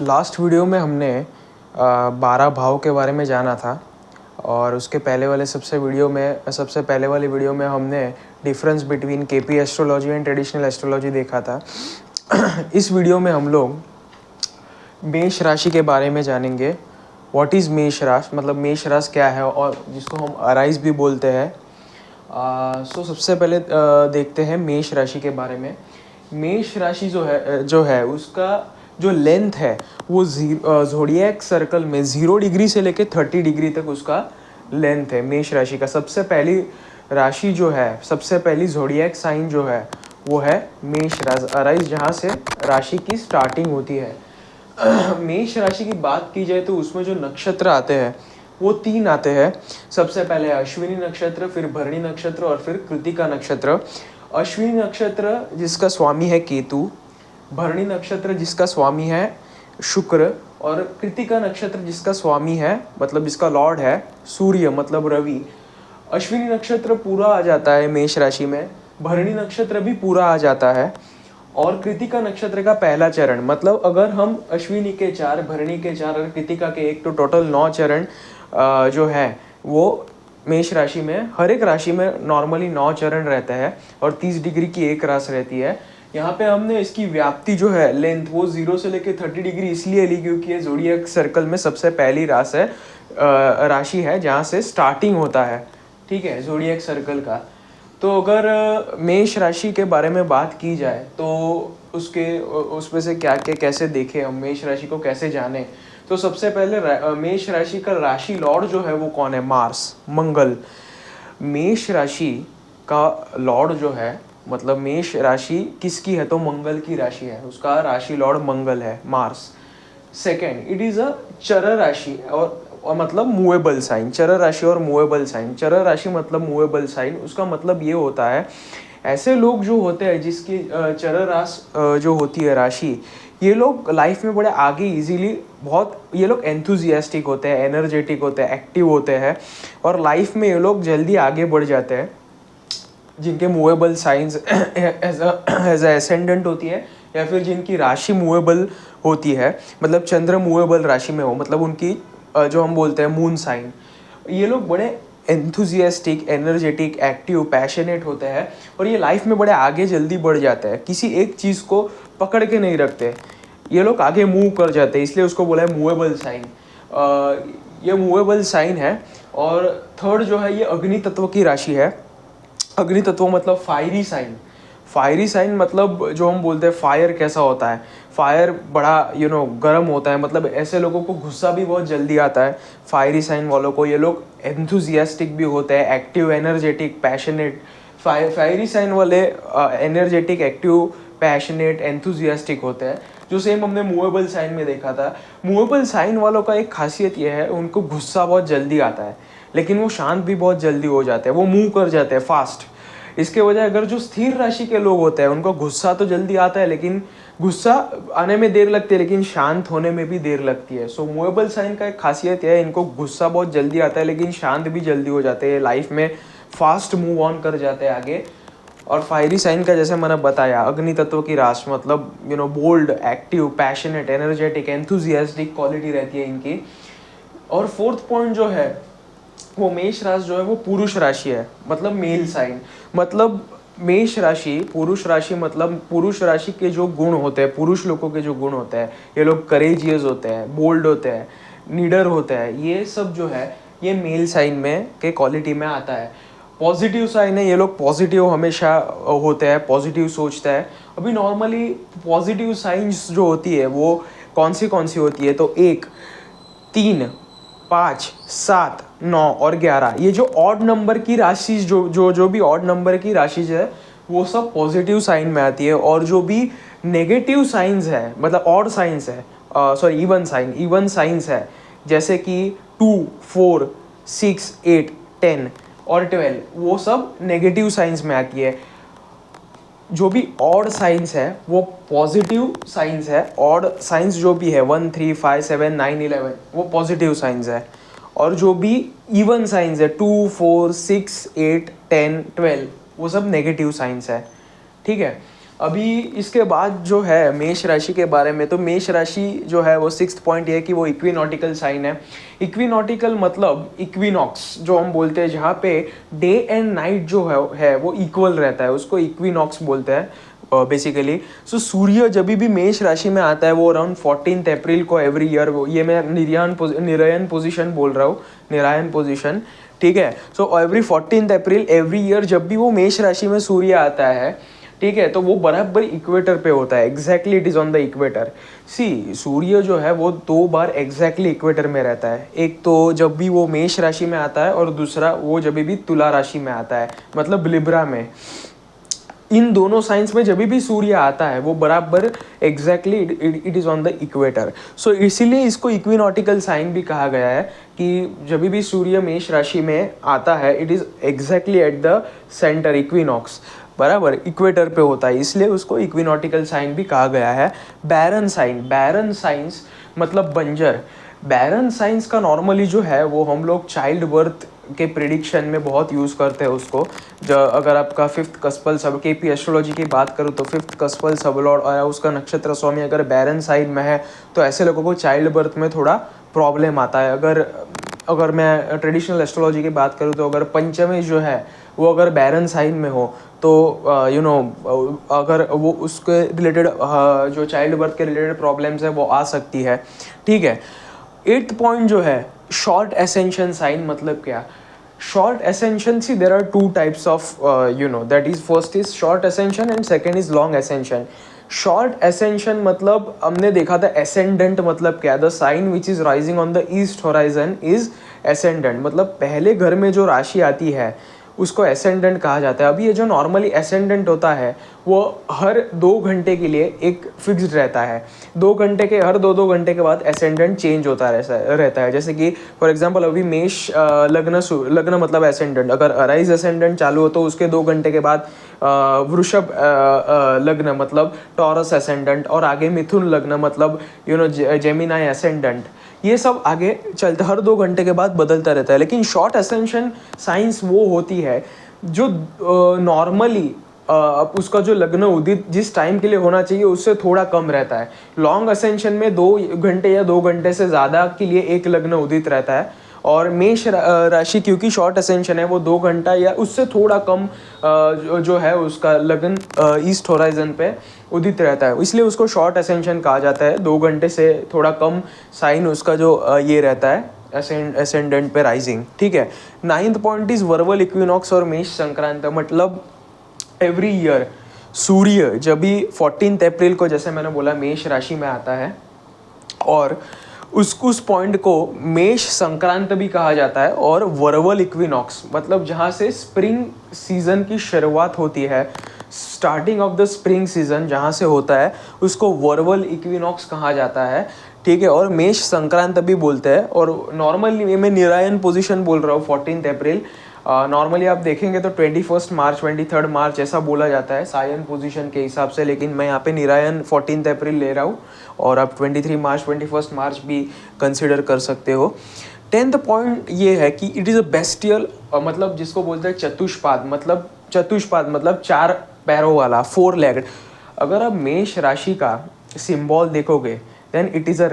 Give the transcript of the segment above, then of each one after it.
Last video में हमने 12 भाव के बारे में जाना था और उसके सबसे पहले वाली वीडियो में हमने difference between KP astrology and traditional astrology देखा था। इस वीडियो में हम लोग मेष राशि के बारे में जानेंगे। व्हाट इज़ मेष राशि, मतलब मेष राशि क्या है और जिसको हम अराइज भी बोलते हैं। सबसे पहले देखते हैं मेष राशि के बारे में। मेष राशि जो है उसका जो लेंथ है वो ज़ोडिएक सर्कल में 0 डिग्री से लेके 30 डिग्री तक उसका लेंथ है। मेष राशि का सबसे पहली राशि जो है, सबसे पहली ज़ोडिएक साइन जो है वो है मेष राशि, अराइज जहाँ से राशि की स्टार्टिंग होती है। मेष राशि की बात की जाए तो उसमें जो नक्षत्र आते हैं वो 3 आते हैं। सबसे पहले अश्विनी नक्षत्र, फिर भरणी नक्षत्र और फिर कृतिका नक्षत्र। अश्विनी नक्षत्र जिसका स्वामी है केतु, भरणी नक्षत्र जिसका स्वामी है शुक्र और कृतिका नक्षत्र जिसका स्वामी है, मतलब जिसका लॉर्ड है सूर्य, मतलब रवि। अश्विनी नक्षत्र पूरा आ जाता है मेष राशि में, भरणी नक्षत्र भी पूरा आ जाता है और कृतिका नक्षत्र का पहला चरण, मतलब अगर हम अश्विनी के 4, भरणी के 4 और कृतिका के 1 तो टोटल 9 चरण जो है वो मेष राशि में, हर एक राशि में नॉर्मली 9 चरण रहते हैं और 30 डिग्री की एक रास रहती है। यहाँ पे हमने इसकी व्याप्ति जो है लेंथ वो 0 से लेके 30 डिग्री इसलिए ली क्योंकि ये ज़ोडिएक सर्कल में सबसे पहली राशि है जहाँ से स्टार्टिंग होता है, ठीक है, ज़ोडिएक सर्कल का। तो अगर मेष राशि के बारे में बात की जाए तो उसमें से क्या क्या कैसे देखें हम, मेष राशि को कैसे जाने। तो सबसे पहले मेष राशि का राशि लॉर्ड जो है वो कौन है? मार्स, मंगल। मेष राशि का लॉर्ड जो है, मतलब मेष राशि किसकी है? तो मंगल की राशि है, उसका राशि लॉर्ड मंगल है, मार्स। सेकेंड, इट इज़ अ चर राशि और मतलब मूवेबल साइन। चर राशि और मूवेबल साइन, चर राशि मतलब मूवेबल साइन। उसका मतलब ये होता है ऐसे लोग जो होते हैं जिसकी चर राशि जो होती है राशि, ये लोग लाइफ में बड़े आगे इजीली, बहुत ये लोग एंथुजियास्टिक होते हैं, एनर्जेटिक होते हैं, एक्टिव होते हैं और लाइफ में ये लोग जल्दी आगे बढ़ जाते हैं। जिनके मूवेबल साइंस एज एसेंडेंट होती है या फिर जिनकी राशि मूवेबल होती है, मतलब चंद्र मूवेबल राशि में हो, मतलब उनकी जो हम बोलते हैं मून साइन, ये लोग बड़े एंथुजियास्टिक, एनर्जेटिक, एक्टिव, पैशनेट होते हैं और ये लाइफ में बड़े आगे जल्दी बढ़ जाते हैं। किसी एक चीज़ को पकड़ के नहीं रखते, ये लोग आगे मूव कर जाते हैं, इसलिए उसको बोला है मूवेबल साइन। ये मूवेबल साइन है। और थर्ड जो है ये अग्नि तत्व की राशि है। अग्नि तत्व मतलब फायरी साइन। फायरी साइन मतलब जो हम बोलते हैं फायर कैसा होता है, फायर बड़ा गर्म होता है, मतलब ऐसे लोगों को गुस्सा भी बहुत जल्दी आता है फायरी साइन वालों को। ये लोग एंथुजियास्टिक भी होते हैं, active, energetic, passionate. Fiery sign वाले एनर्जेटिक, एक्टिव, पैशनेट, एंथुजियास्टिक होते हैं, जो सेम हमने मूवेबल साइन में देखा था। मूवेबल साइन वालों का एक खासियत यह है, उनको गुस्सा बहुत जल्दी आता है लेकिन वो शांत भी बहुत जल्दी हो जाते हैं, वो मूव कर जाते हैं फास्ट। इसके वजह अगर जो स्थिर राशि के लोग होते हैं उनको गुस्सा तो जल्दी आता है, लेकिन गुस्सा आने में देर लगती है लेकिन शांत होने में भी देर लगती है। सो मूवेबल साइन का एक खासियत है, इनको गुस्सा बहुत जल्दी आता है लेकिन शांत भी जल्दी हो जाते हैं, लाइफ में फास्ट मूव ऑन कर जाते हैं आगे। और फायरी साइन का जैसे मैंने बताया, अग्नि तत्व की राशि, मतलब bold, active, passionate, energetic, enthusiastic quality रहती है इनकी। और फोर्थ पॉइंट जो है वो मेष राशि जो है वो पुरुष राशि है, मतलब मेल साइन। मतलब मेष राशि पुरुष राशि, मतलब पुरुष राशि के जो गुण होते हैं, पुरुष लोगों के जो गुण होते हैं, ये लोग करेजियस होते हैं, बोल्ड होते हैं, नीडर होते हैं, ये सब जो है ये मेल साइन में के क्वालिटी में आता है। पॉजिटिव साइन है, ये लोग पॉजिटिव हमेशा होते हैं, पॉजिटिव सोचते हैं। अभी नॉर्मली पॉजिटिव साइंस जो होती है वो कौन सी होती है? तो 1, 3, 5, 7, 9 और 11, ये जो ऑड नंबर की राशि, जो भी ऑड नंबर की राशि है वो सब पॉजिटिव साइन में आती है। और जो भी नेगेटिव साइंस है, मतलब ऑड साइंस है, इवन साइंस है, जैसे कि 2, 4, 6, 8, 10 और 12, वो सब नेगेटिव साइंस में आती है। जो भी ऑड साइंस है वो पॉजिटिव साइंस है। ऑड साइंस जो भी है 1, 3, 5, 7, 9, 11 वो पॉजिटिव साइंस है। और जो भी इवन साइंस है 2, 4, 6, 8, 10, 12 वो सब नेगेटिव साइंस है, ठीक है। अभी इसके बाद जो है मेष राशि के बारे में, तो मेष राशि जो है वो 6th पॉइंट ये है कि वो इक्विनॉटिकल साइन है। इक्विनॉटिकल मतलब इक्विनॉक्स जो हम बोलते हैं, जहाँ पे डे एंड नाइट जो है वो इक्वल रहता है, उसको इक्विनॉक्स बोलते हैं बेसिकली। सो सूर्य जब भी मेष राशि में आता है वो अराउंड 14 अप्रैल को एवरी ईयर, वो ये मैं निरायन पोजीशन बोल रहा हूँ, निरायन पोजीशन, ठीक है। So every 14 April every year जब भी वो मेष राशि में सूर्य आता है, ठीक है, तो वो बराबर इक्वेटर पे होता है, exactly it is on the equator. सी सूर्य जो है वो 2 बार एग्जैक्टली इक्वेटर में रहता है, एक तो जब भी वो मेष राशि में आता है और दूसरा वो जब भी तुला राशि में आता है, मतलब लिब्रा में। इन दोनों साइंस में जब भी सूर्य आता है वो बराबर exactly it is on the equator. So इसीलिए इसको इक्विनॉटिकल साइन भी कहा गया है कि जब भी सूर्य मेष राशि में आता है it is exactly at the centre, equinox बराबर इक्वेटर पे होता है, इसलिए उसको इक्विनॉटिकल साइन भी कहा गया है। बैरन साइन, बैरन साइंस मतलब बंजर। बैरन साइंस का नॉर्मली जो है वो हम लोग चाइल्ड बर्थ के प्रिडिक्शन में बहुत यूज़ करते हैं उसको। जो अगर आपका 5th कस्पल सब केपी एस्ट्रोलॉजी की बात करूँ तो 5th कस्पल सबलॉर्ड और उसका नक्षत्र स्वामी अगर बैरन साइन में है तो ऐसे लोगों को चाइल्ड बर्थ में थोड़ा प्रॉब्लम आता है। अगर मैं ट्रेडिशनल एस्ट्रोलॉजी की बात करूँ तो अगर पंचमी जो है वो अगर बैरन साइन में हो तो अगर वो उसके रिलेटेड जो चाइल्ड बर्थ के रिलेटेड प्रॉब्लम्स है वो आ सकती है, ठीक है। 8th पॉइंट जो है शॉर्ट एसेंशन साइन, मतलब क्या? Short ascension, see there are 2 types of that is, first is short ascension and second is long ascension. Short ascension मतलब हमने देखा था एसेंडेंट मतलब क्या, the sign which is rising on the east horizon is ascendant, मतलब पहले घर में जो राशि आती है उसको एसेंडेंट कहा जाता है। अभी ये जो नॉर्मली एसेंडेंट होता है वो हर 2 घंटे के लिए एक फिक्स्ड रहता है, 2 घंटे के हर 2 घंटे के बाद एसेंडेंट चेंज होता रहता है। जैसे कि फॉर एग्जांपल अभी मेष लग्न मतलब एसेंडेंट, अगर अराइज एसेंडेंट चालू हो तो उसके 2 घंटे के बाद वृषभ लग्न मतलब टॉरस एसेंडेंट, और आगे मिथुन लग्न मतलब जेमिनाई एसेंडेंट, ये सब आगे चलते हर 2 घंटे के बाद बदलता रहता है। लेकिन शॉर्ट एसेंशन साइंस वो होती है जो नॉर्मली उसका जो लग्न उदित जिस टाइम के लिए होना चाहिए उससे थोड़ा कम रहता है। लॉन्ग असेंशन में 2 घंटे या 2 घंटे से ज़्यादा के लिए एक लग्न उदित रहता है, और मेष राशि क्योंकि शॉर्ट असेंशन है वो 2 घंटा या उससे थोड़ा कम जो है उसका लग्न ईस्ट होराइजन पे उदित रहता है, इसलिए उसको शॉर्ट असेंशन कहा जाता है। 2 घंटे से थोड़ा कम साइन उसका जो ये रहता है एसेंडेंट पे राइजिंग, ठीक है। 9th पॉइंट इज वर्वल इक्विनॉक्स और मेष संक्रांत, मतलब एवरी ईयर सूर्य जब भी 14 अप्रैल को, जैसे मैंने बोला, मेष राशि में आता है और उस पॉइंट को मेष संक्रांत भी कहा जाता है, और वर्वल इक्विनॉक्स मतलब जहाँ से स्प्रिंग सीजन की शुरुआत होती है, starting of the spring season जहाँ से होता है उसको वर्वल इक्विनॉक्स कहा जाता है, ठीक है। और मेष संक्रांत भी बोलते हैं, और नॉर्मली मैं निरायन पोजीशन बोल रहा हूँ 14 अप्रैल। नॉर्मली आप देखेंगे तो 21 मार्च 23 मार्च ऐसा बोला जाता है सायन पोजीशन के हिसाब से, लेकिन मैं यहाँ पे निरायन 14 अप्रैल ले रहा हूँ, और आप 23 मार्च 21 मार्च भी कंसिडर कर सकते हो। 10th पॉइंट ये है कि इट इज़ अ बेस्टियल, मतलब जिसको बोलते हैं चतुष्पाद, मतलब 4 पैरों वाला, 4 लेग्ड। अगर आप मेष राशि का सिंबल देखोगे then it is a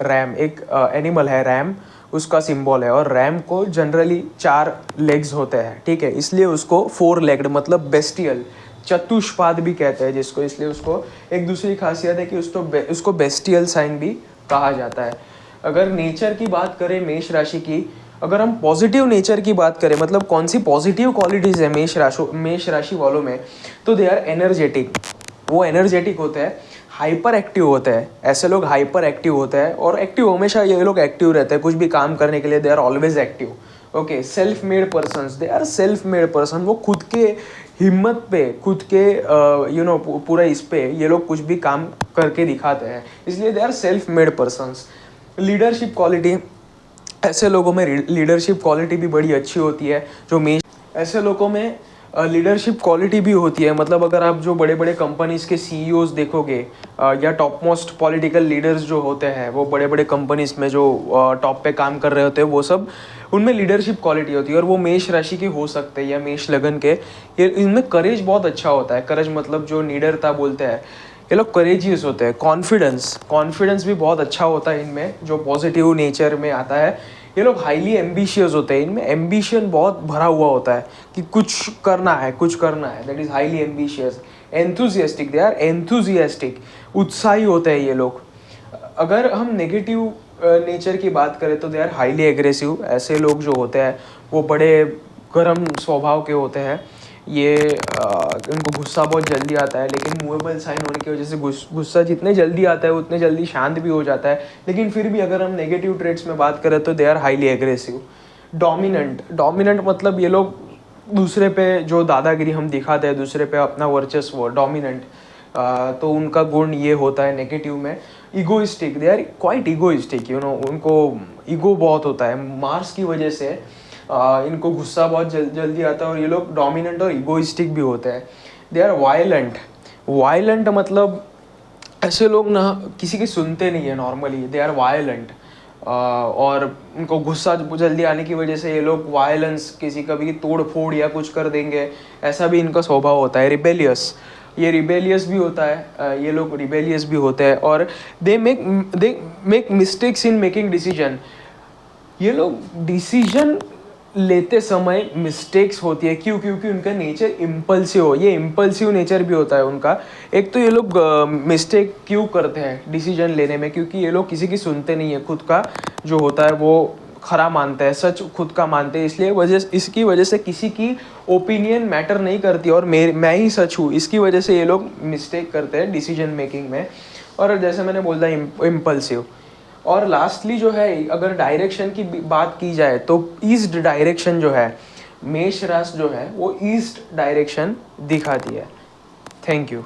ram एक एनिमल है, रैम उसका सिंबल है, और रैम को जनरली 4 लेग्स होते हैं, ठीक है, इसलिए उसको 4 लेग्ड मतलब बेस्टियल चतुष्पाद भी कहते हैं जिसको, इसलिए उसको एक दूसरी खासियत है कि उसको बेस्टियल साइन भी कहा जाता है। अगर नेचर की बात करें मेष राशि की, अगर हम पॉजिटिव नेचर की बात करें, मतलब कौन सी पॉजिटिव क्वालिटीज़ है मेष राशि वालों में, तो दे आर एनर्जेटिक, वो एनर्जेटिक होते हैं, हाइपर एक्टिव होते हैं, ऐसे लोग हाइपर एक्टिव होते हैं, और एक्टिव हमेशा ये लोग एक्टिव रहते हैं कुछ भी काम करने के लिए, they are always active, okay. Self made persons, they are self made person, वो खुद के हिम्मत पे, खुद के पूरा इस पे ये लोग कुछ भी काम करके दिखाते हैं, इसलिए they are self made persons. Leadership quality, ऐसे लोगों में लीडरशिप क्वालिटी भी बड़ी अच्छी होती है, जो ऐसे लोगों में लीडरशिप क्वालिटी भी होती है। मतलब अगर आप जो बड़े बड़े कंपनीज के सीईओज देखोगे या टॉप मोस्ट पॉलिटिकल लीडर्स जो होते हैं वो बड़े बड़े कंपनीज में जो टॉप पे काम कर रहे होते हैं, वो सब उनमें लीडरशिप क्वालिटी होती है। और वो मेष राशि के हो सकते हैं या मेष लगन के। ये इनमें करेज बहुत अच्छा होता है। करेज मतलब जो निडरता बोलते हैं, ये लोग करेजियस होते हैं। कॉन्फिडेंस भी बहुत अच्छा होता है इनमें, जो पॉजिटिव नेचर में आता है। ये लोग हाईली एम्बिशियस होते हैं। इनमें एम्बिशन बहुत भरा हुआ होता है कि कुछ करना है, that is highly ambitious. Enthusiastic, they are enthusiastic, उत्साही होते हैं ये लोग। अगर हम नेगेटिव नेचर की बात करें तो दे आर हाईली एग्रेसिव। ऐसे लोग जो होते हैं वो बड़े गर्म स्वभाव के होते हैं। ये इनको गुस्सा बहुत जल्दी आता है, लेकिन मूवेबल साइन होने की वजह से गुस्सा जितने जल्दी आता है उतने जल्दी शांत भी हो जाता है। लेकिन फिर भी अगर हम नेगेटिव ट्रेड्स में बात करें तो they are highly aggressive. Dominant मतलब ये लोग दूसरे पे जो दादागिरी हम दिखाते हैं, दूसरे पे अपना वर्चस्व, डोमिनेंट, तो उनका गुण ये होता है नेगेटिव में। Egoistic, they are quite egoistic, you know, उनको ईगो बहुत होता है। मार्स की वजह से इनको गुस्सा बहुत जल्दी आता है और ये लोग डोमिनेंट और इगोइस्टिक भी होते हैं। दे आर वायलेंट मतलब ऐसे लोग ना किसी की सुनते नहीं है नॉर्मली। दे आर वायलेंट और उनको गुस्सा जल्दी आने की वजह से ये लोग वायलेंस, किसी का भी तोड़ फोड़ या कुछ कर देंगे, ऐसा भी इनका स्वभाव होता है। ये रिबेलियस भी होता है। ये लोग रिबेलियस भी होते हैं और they make mistakes in making decision. ये लोग डिसीजन लेते समय मिस्टेक्स होती है। क्योंकि उनका नेचर इम्पल्सिव ये इम्पल्सिव नेचर भी होता है उनका। एक तो ये लोग मिस्टेक क्यों करते हैं डिसीजन लेने में, क्योंकि ये लोग किसी की सुनते नहीं है। खुद का जो होता है वो खरा मानते हैं, सच खुद का मानते हैं। इसलिए इसकी वजह से किसी की ओपिनियन मैटर नहीं करती और मैं ही सच हूँ, इसकी वजह से ये लोग मिस्टेक करते हैं डिसीजन मेकिंग में। और जैसे मैंने बोला इम्पल्सिव। और लास्टली जो है, अगर डायरेक्शन की बात की जाए तो ईस्ट डायरेक्शन जो है, मेष राशि जो है वो ईस्ट डायरेक्शन दिखाती है। Thank you.